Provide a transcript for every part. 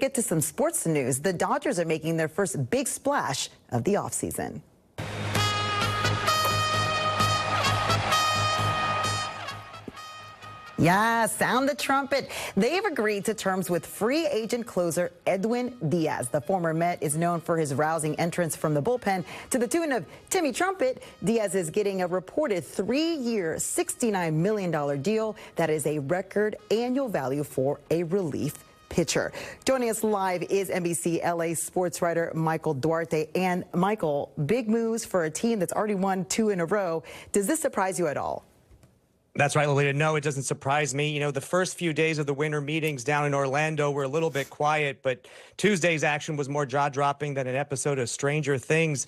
get to some sports news. The Dodgers are making their first big splash of the offseason. Yeah, sound the trumpet. They've agreed to terms with free agent closer Edwin Diaz. The former Met is known for his rousing entrance from the bullpen to the tune of Timmy Trumpet. Diaz is getting a reported 3-year, $69 million deal. That is a record annual value for a relief pitcher. Joining us live is NBCLA sports writer Michael Duarte. And Michael, big moves for a team that's already won 2 in a row. Does this surprise you at all? That's right, Lolita. No, it doesn't surprise me. You know, the first few days of the winter meetings down in Orlando were a little bit quiet, but Tuesday's action was more jaw-dropping than an episode of Stranger Things.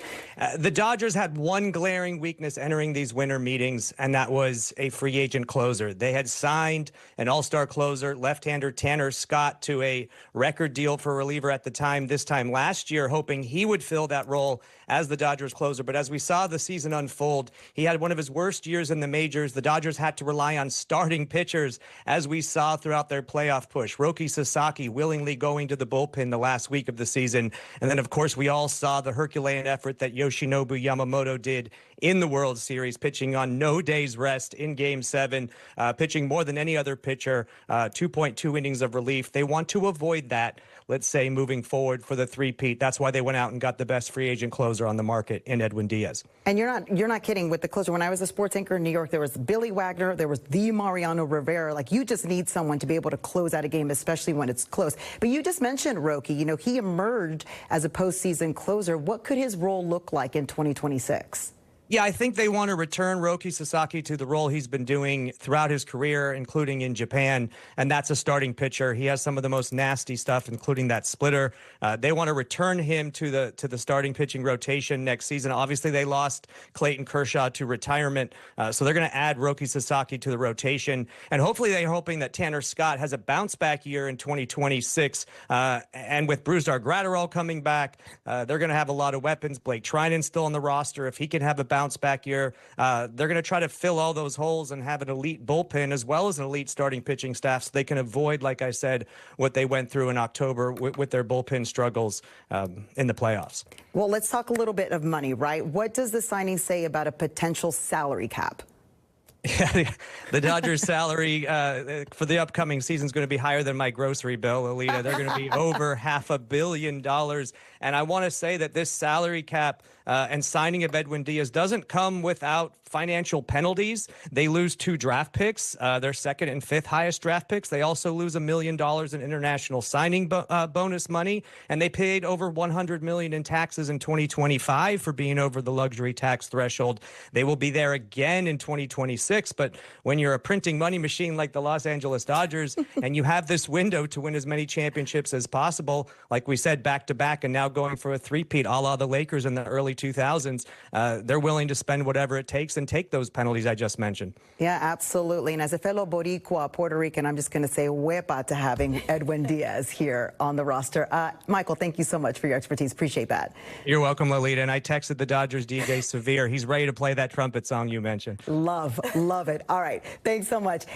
The Dodgers had one glaring weakness entering these winter meetings, and that was a free agent closer. They had signed an all-star closer, left-hander Tanner Scott, to a record deal for a reliever at the time, this time last year, hoping he would fill that role as the Dodgers closer. But as we saw the season unfold, he had one of his worst years in the majors. The Dodgers had to rely on starting pitchers, as we saw throughout their playoff push. Roki Sasaki willingly going to the bullpen the last week of the season. And then, of course, we all saw the Herculean effort that Yoshinobu Yamamoto did in the World Series, pitching on no day's rest in Game 7, pitching more than any other pitcher, 2.2 innings of relief. They want to avoid that, let's say, moving forward for the three-peat. That's why they went out and got the best free agent closer on the market in Edwin Diaz. And you're not kidding with the closer. When I was a sports anchor in New York, there was Billy Wagner, there was the Mariano Rivera. Like, you just need someone to be able to close out a game, especially when it's close. But you just mentioned Roki. You know, he emerged as a postseason closer. What could his role look like in 2026? Yeah, I think they want to return Roki Sasaki to the role he's been doing throughout his career, including in Japan, and that's a starting pitcher. He has some of the most nasty stuff, including that splitter. They want to return him to the starting pitching rotation next season. Obviously, they lost Clayton Kershaw to retirement, so they're going to add Roki Sasaki to the rotation, and hopefully they're hoping that Tanner Scott has a bounce-back year in 2026, and with Brusdar Graterol coming back, they're going to have a lot of weapons. Blake Trinan's still on the roster. If he can have a bounce back year, they're going to try to fill all those holes and have an elite bullpen as well as an elite starting pitching staff, so they can avoid, like I said, what they went through in October with their bullpen struggles in the playoffs. Well, let's talk a little bit of money, right? What does the signing say about a potential salary cap? Yeah, the Dodgers' salary for the upcoming season is going to be higher than my grocery bill, Alita. They're going to be over $500 million. And I want to say that this salary cap and signing of Edwin Diaz doesn't come without financial penalties. They lose 2 draft picks, their second and 5th highest draft picks. They also lose $1 million in international signing bonus money, and they paid over $100 million in taxes in 2025 for being over the luxury tax threshold. They will be there again in 2026, but when you're a printing money machine like the Los Angeles Dodgers and you have this window to win as many championships as possible, like we said, back-to-back, and now going for a three-peat a la the Lakers in the early 2000s, they're willing to spend whatever it takes and take those penalties I just mentioned. Yeah, absolutely. And as a fellow Boricua, Puerto Rican, I'm just going to say huepa to having Edwin Diaz here on the roster. Michael, thank you so much for your expertise. Appreciate that. You're welcome, Lolita. And I texted the Dodgers DJ Severe. He's ready to play that trumpet song you mentioned. Love it. All right. Thanks so much.